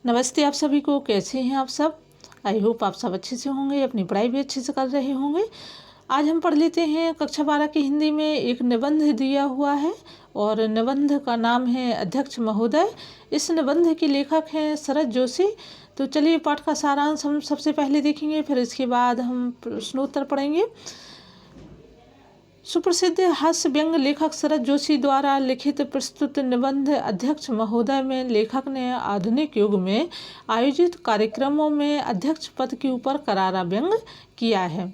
नमस्ते आप सभी को। कैसे हैं आप सब? आई होप आप सब अच्छे से होंगे, अपनी पढ़ाई भी अच्छे से कर रहे होंगे। आज हम पढ़ लेते हैं कक्षा 12 की हिंदी में एक निबंध दिया हुआ है और निबंध का नाम है अध्यक्ष महोदय। इस निबंध के लेखक हैं शरद जोशी। तो चलिए पाठ का सारांश हम सबसे पहले देखेंगे, फिर इसके बाद हम प्रश्नोत्तर पढ़ेंगे। सुप्रसिद्ध हास्य व्यंग लेखक शरद जोशी द्वारा लिखित प्रस्तुत निबंध अध्यक्ष महोदय में लेखक ने आधुनिक युग में आयोजित कार्यक्रमों में अध्यक्ष पद के ऊपर करारा व्यंग किया है।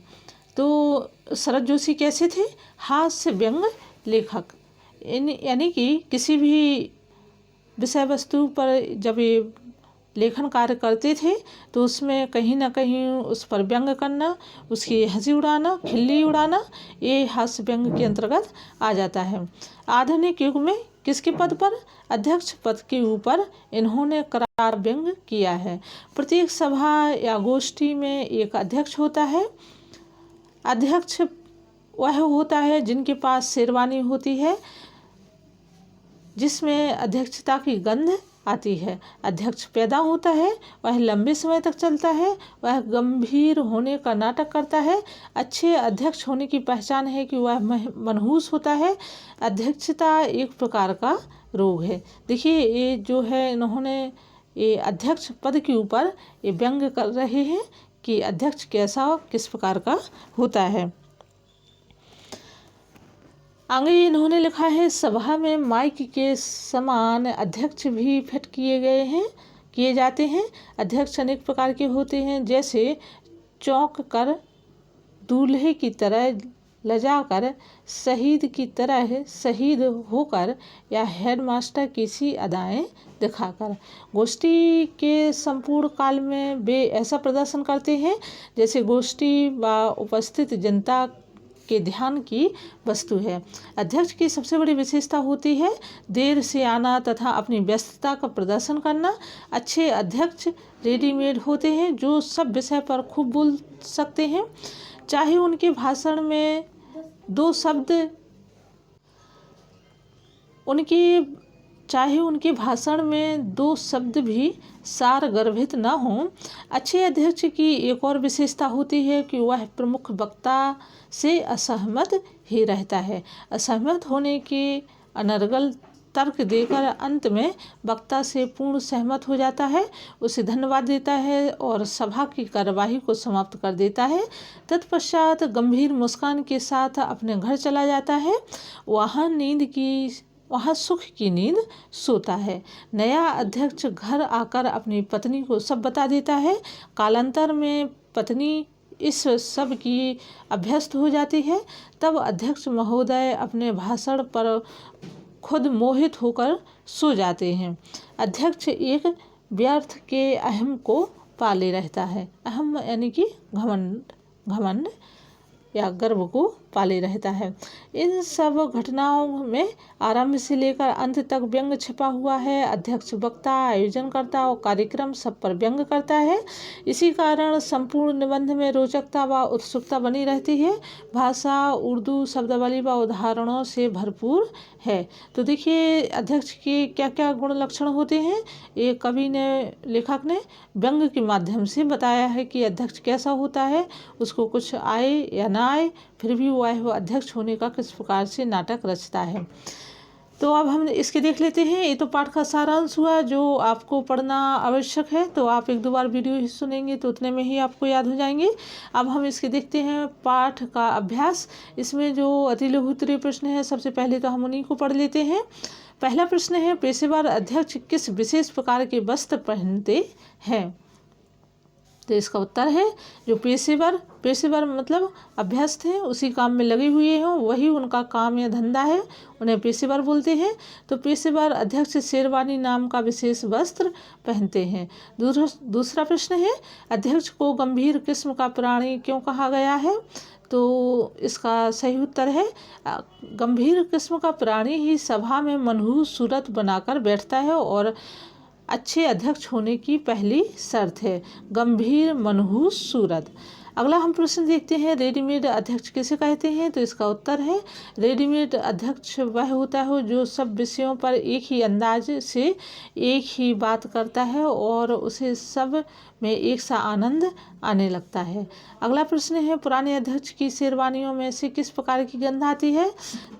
तो शरद जोशी कैसे थे? हास्य व्यंग लेखक, यानी कि किसी भी विषय वस्तु पर जब ये लेखन कार्य करते थे तो उसमें कहीं ना कहीं उस पर व्यंग करना, उसकी हंसी उड़ाना, खिल्ली उड़ाना, ये हास्य व्यंग के अंतर्गत आ जाता है। आधुनिक युग में किसके पद पर? अध्यक्ष पद के ऊपर इन्होंने करार व्यंग किया है। प्रत्येक सभा या गोष्ठी में एक अध्यक्ष होता है। अध्यक्ष वह होता है जिनके पास शेरवानी होती है, जिसमें अध्यक्षता की गंध आती है। अध्यक्ष पैदा होता है, वह लंबे समय तक चलता है, वह गंभीर होने का नाटक करता है। अच्छे अध्यक्ष होने की पहचान है कि वह मनहूस होता है। अध्यक्षता एक प्रकार का रोग है। देखिए ये जो है, इन्होंने ये अध्यक्ष पद के ऊपर ये व्यंग कर रहे हैं कि अध्यक्ष कैसा, किस प्रकार का होता है। आगे इन्होंने लिखा है, सभा में माइक के समान अध्यक्ष भी फिट किए जाते हैं। अध्यक्ष अनेक प्रकार के होते हैं, जैसे चौंक कर, दूल्हे की तरह लजाकर, शहीद की तरह शहीद होकर या हेडमास्टर की सी अदाएं दिखाकर। गोष्ठी के संपूर्ण काल में वे ऐसा प्रदर्शन करते हैं जैसे गोष्ठी व उपस्थित जनता के ध्यान की वस्तु है। अध्यक्ष की सबसे बड़ी विशेषता होती है देर से आना तथा अपनी व्यस्तता का प्रदर्शन करना। अच्छे अध्यक्ष रेडीमेड होते हैं जो सब विषय पर खूब बोल सकते हैं, चाहे उनके भाषण में दो शब्द भी सार गर्भित न हों। अच्छे अध्यक्ष की एक और विशेषता होती है कि वह प्रमुख वक्ता से असहमत ही रहता है। असहमत होने के अनर्गल तर्क देकर अंत में वक्ता से पूर्ण सहमत हो जाता है, उसे धन्यवाद देता है और सभा की कार्यवाही को समाप्त कर देता है। तत्पश्चात गंभीर मुस्कान के साथ अपने घर चला जाता है। वहाँ सुख की नींद सोता है। नया अध्यक्ष घर आकर अपनी पत्नी को सब बता देता है। कालांतर में पत्नी इस सब की अभ्यस्त हो जाती है। तब अध्यक्ष महोदय अपने भाषण पर खुद मोहित होकर सो जाते हैं। अध्यक्ष एक व्यर्थ के अहम को पाले रहता है। अहम यानी कि घमंड या गर्व को पाले रहता है। इन सब घटनाओं में आरंभ से लेकर अंत तक व्यंग छिपा हुआ है। अध्यक्ष वक्ता, आयोजनकर्ता और कार्यक्रम सब पर व्यंग करता है। इसी कारण संपूर्ण निबंध में रोचकता व उत्सुकता बनी रहती है। भाषा उर्दू शब्दावली व उदाहरणों से भरपूर है। तो देखिए अध्यक्ष के क्या क्या गुण लक्षण होते हैं, ये कवि ने, लेखक ने व्यंग के माध्यम से बताया है कि अध्यक्ष कैसा होता है। उसको कुछ आए या ना आए, फिर भी वह अध्यक्ष होने का किस प्रकार से नाटक रचता है। तो अब हम इसके देख लेते हैं। ये तो पाठ का सारांश हुआ जो आपको पढ़ना आवश्यक है। तो आप एक दो बार वीडियो ही सुनेंगे तो उतने में ही आपको याद हो जाएंगे। अब हम इसके देखते हैं पाठ का अभ्यास। इसमें जो अति लघु उत्तरीय प्रश्न है, सबसे पहले तो हम उन्हीं को पढ़ लेते हैं। पहला प्रश्न है, पेशेवर अध्यक्ष किस विशेष प्रकार के वस्त्र पहनते हैं? तो इसका उत्तर है जो पेशेवर मतलब अभ्यस्त हैं, उसी काम में लगे हुए हों, वही उनका काम या धंधा है, उन्हें पेशेवर बोलते हैं। तो पेशेवर अध्यक्ष शेरवानी नाम का विशेष वस्त्र पहनते हैं। दूसरा प्रश्न है, अध्यक्ष को गंभीर किस्म का प्राणी क्यों कहा गया है? तो इसका सही उत्तर है, गंभीर किस्म का प्राणी ही सभा में मनहूस सूरत बनाकर बैठता है और अच्छे अध्यक्ष होने की पहली शर्त है गंभीर मनहूस सूरत। अगला हम प्रश्न देखते हैं, रेडीमेड अध्यक्ष किसे कहते हैं? तो इसका उत्तर है, रेडीमेड अध्यक्ष वह होता है जो सब विषयों पर एक ही अंदाज से एक ही बात करता है और उसे सब में एक सा आनंद आने लगता है। अगला प्रश्न है, पुराने अध्यक्ष की शेरवानियों में से किस प्रकार की गंध आती है?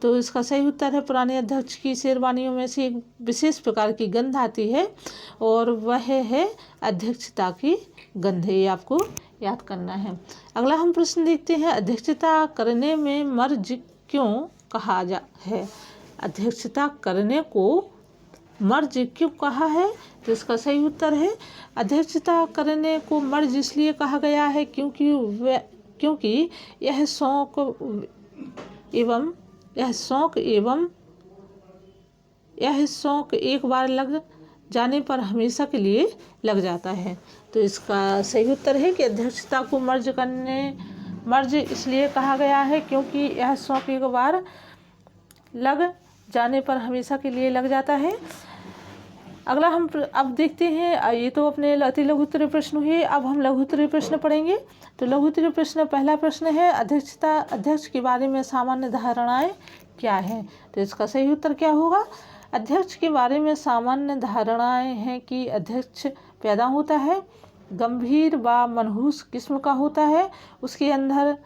तो इसका सही उत्तर है, पुराने अध्यक्ष की शेरवानियों में से एक विशेष प्रकार की गंध आती है और वह है अध्यक्षता की गंध। ये आपको याद करना है। अगला हम प्रश्न देखते हैं, अध्यक्षता करने में मर्ज क्यों कहा जा है? अध्यक्षता करने को मर्ज क्यों कहा है? तो इसका सही उत्तर है, अध्यक्षता करने को मर्ज इसलिए कहा गया है क्योंकि यह शौक एक बार लग जाने पर हमेशा के लिए लग जाता है। तो इसका सही उत्तर है कि अध्यक्षता को मर्ज इसलिए कहा गया है क्योंकि यह शौक एक बार लग जाने पर हमेशा के लिए लग जाता है। अगला हम अब देखते हैं, ये तो अपने अति लघुत्तरीय प्रश्न हुए। अब हम लघुत्तरीय प्रश्न पढ़ेंगे। तो लघुत्तरीय प्रश्न, पहला प्रश्न है, अध्यक्ष के बारे में सामान्य धारणाएं क्या हैं? तो इसका सही उत्तर क्या होगा? अध्यक्ष के बारे में सामान्य धारणाएं हैं कि अध्यक्ष पैदा होता है, गंभीर व मनहूस किस्म का होता है, उसके अंदर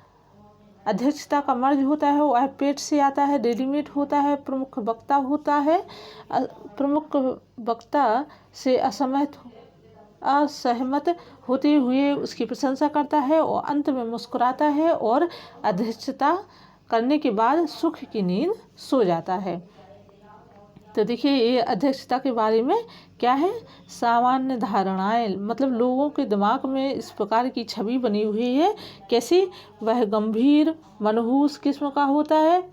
अध्यक्षता का मर्ज होता है, वह पेट से आता है, रेडीमेड होता है, प्रमुख वक्ता होता है, प्रमुख वक्ता से असहमत होते हुए उसकी प्रशंसा करता है और अंत में मुस्कुराता है और अध्यक्षता करने के बाद सुख की नींद सो जाता है। तो देखिए, ये अध्यक्षता के बारे में क्या है? सामान्य धारणाएं, मतलब लोगों के दिमाग में इस प्रकार की छवि बनी हुई है। कैसी? वह गंभीर मनहूस किस्म का होता है,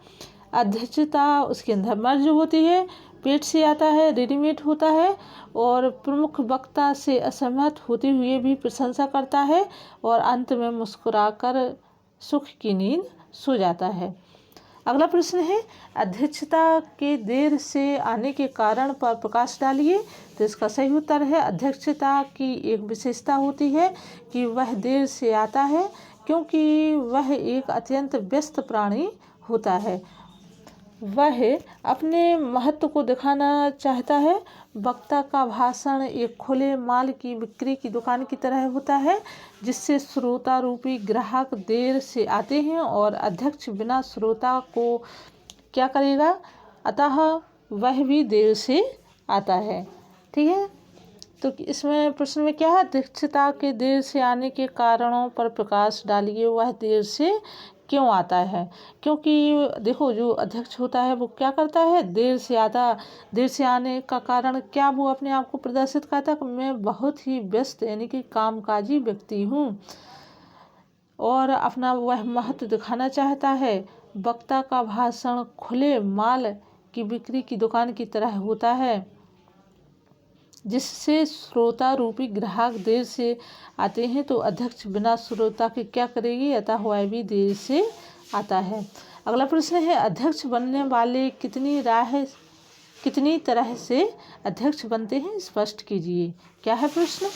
अध्यक्षता उसके अंदर मर्ज होती है, पेट से आता है, रेडीमेड होता है और प्रमुख वक्ता से असहमत होते हुए भी प्रशंसा करता है और अंत में मुस्कुराकर सुख की नींद सो जाता है। अगला प्रश्न है, अध्यक्षता के देर से आने के कारण पर प्रकाश डालिए। तो इसका सही उत्तर है, अध्यक्षता की एक विशेषता होती है कि वह देर से आता है क्योंकि वह एक अत्यंत व्यस्त प्राणी होता है। वह अपने महत्व को दिखाना चाहता है। वक्ता का भाषण एक खुले माल की बिक्री की दुकान की तरह होता है जिससे श्रोता रूपी ग्राहक देर से आते हैं और अध्यक्ष बिना श्रोता को क्या करेगा? अतः वह भी देर से आता है। ठीक है, तो इसमें प्रश्न में क्या है? अध्यक्षता के देर से आने के कारणों पर प्रकाश डालिए। वह देर से क्यों आता है? क्योंकि देखो, जो अध्यक्ष होता है वो क्या करता है? देर से आने का कारण क्या वो अपने आप को प्रदर्शित करता है? मैं बहुत ही व्यस्त यानी कि कामकाजी व्यक्ति हूँ और अपना वह महत्व दिखाना चाहता है। वक्ता का भाषण खुले माल की बिक्री की दुकान की तरह होता है जिससे श्रोता रूपी ग्राहक देर से आते हैं, तो अध्यक्ष बिना श्रोता के क्या करेगी? अतः वह भी देर से आता है। अगला प्रश्न है, अध्यक्ष बनने वाले कितनी तरह से अध्यक्ष बनते हैं? स्पष्ट कीजिए। क्या है प्रश्न?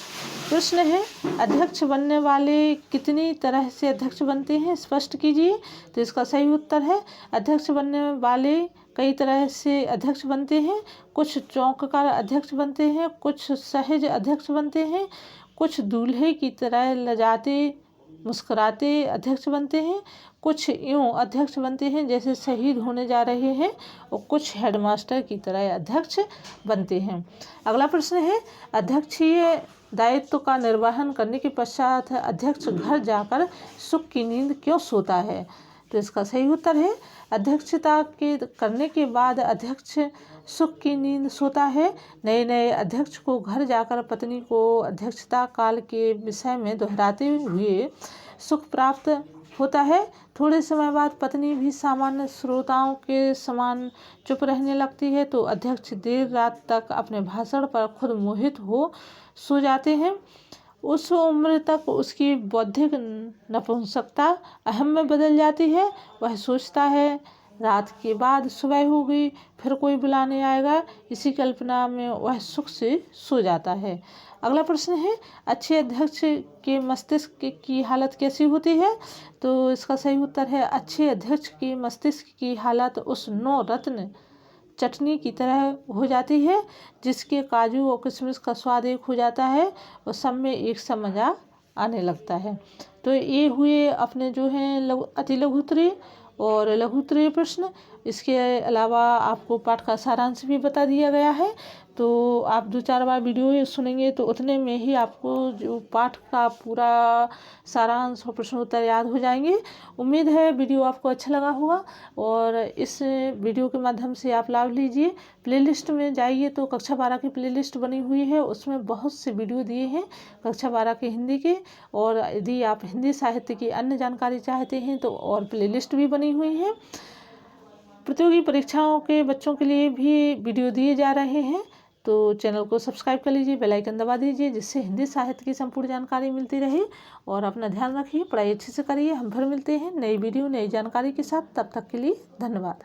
प्रश्न है, अध्यक्ष बनने वाले कितनी तरह से अध्यक्ष बनते हैं? स्पष्ट कीजिए। तो इसका सही उत्तर है, अध्यक्ष बनने वाले कई तरह से अध्यक्ष बनते हैं। कुछ चौंक कर अध्यक्ष बनते हैं, कुछ सहज अध्यक्ष बनते हैं, कुछ दूल्हे की तरह लजाते मुस्कुराते अध्यक्ष बनते हैं, कुछ यूँ अध्यक्ष बनते हैं जैसे शहीद होने जा रहे हैं और कुछ हेडमास्टर की तरह अध्यक्ष बनते हैं। अगला प्रश्न है, अध्यक्षीय दायित्व का निर्वहन करने के पश्चात अध्यक्ष घर जाकर सुख की नींद क्यों सोता है? तो इसका सही उत्तर है, अध्यक्षता के करने के बाद अध्यक्ष सुख की नींद सोता है। नए अध्यक्ष को घर जाकर पत्नी को अध्यक्षता काल के विषय में दोहराते हुए सुख प्राप्त होता है। थोड़े समय बाद पत्नी भी सामान्य श्रोताओं के समान चुप रहने लगती है, तो अध्यक्ष देर रात तक अपने भाषण पर खुद मोहित हो सो जाते हैं। उस उम्र तक उसकी बौद्धिक नपुंसकता अहम में बदल जाती है। वह सोचता है रात के बाद सुबह होगी, फिर कोई बुलाने आएगा, इसी कल्पना में वह सुख से सो जाता है। अगला प्रश्न है, अच्छे अध्यक्ष के मस्तिष्क की हालत कैसी होती है? तो इसका सही उत्तर है, अच्छे अध्यक्ष की मस्तिष्क की हालत उस 9 रत्न चटनी की तरह हो जाती है, जिसके काजू और किशमिश का स्वाद एक हो जाता है और सब में एक सा मज़ा आने लगता है। तो ये हुए अपने जो हैं अति लघु उत्तरीय और लघु उत्तरीय प्रश्न। इसके अलावा आपको पाठ का सारांश भी बता दिया गया है, तो आप 2-4 बार वीडियो सुनेंगे तो उतने में ही आपको जो पाठ का पूरा सारांश और प्रश्नोत्तर याद हो जाएंगे। उम्मीद है वीडियो आपको अच्छा लगा होगा और इस वीडियो के माध्यम से आप लाभ लीजिए। प्लेलिस्ट में जाइए तो कक्षा 12 की प्लेलिस्ट बनी हुई है, उसमें बहुत से वीडियो दिए हैं कक्षा 12 के हिंदी के, और यदि आप हिंदी साहित्य की अन्य जानकारी चाहते हैं तो और प्लेलिस्ट भी बनी हुई है। प्रतियोगी परीक्षाओं के बच्चों के लिए भी वीडियो दिए जा रहे हैं, तो चैनल को सब्सक्राइब कर लीजिए, बेल आइकन दबा दीजिए, जिससे हिंदी साहित्य की संपूर्ण जानकारी मिलती रहे। और अपना ध्यान रखिए, पढ़ाई अच्छे से करिए। हम फिर मिलते हैं नई वीडियो नई जानकारी के साथ, तब तक के लिए धन्यवाद।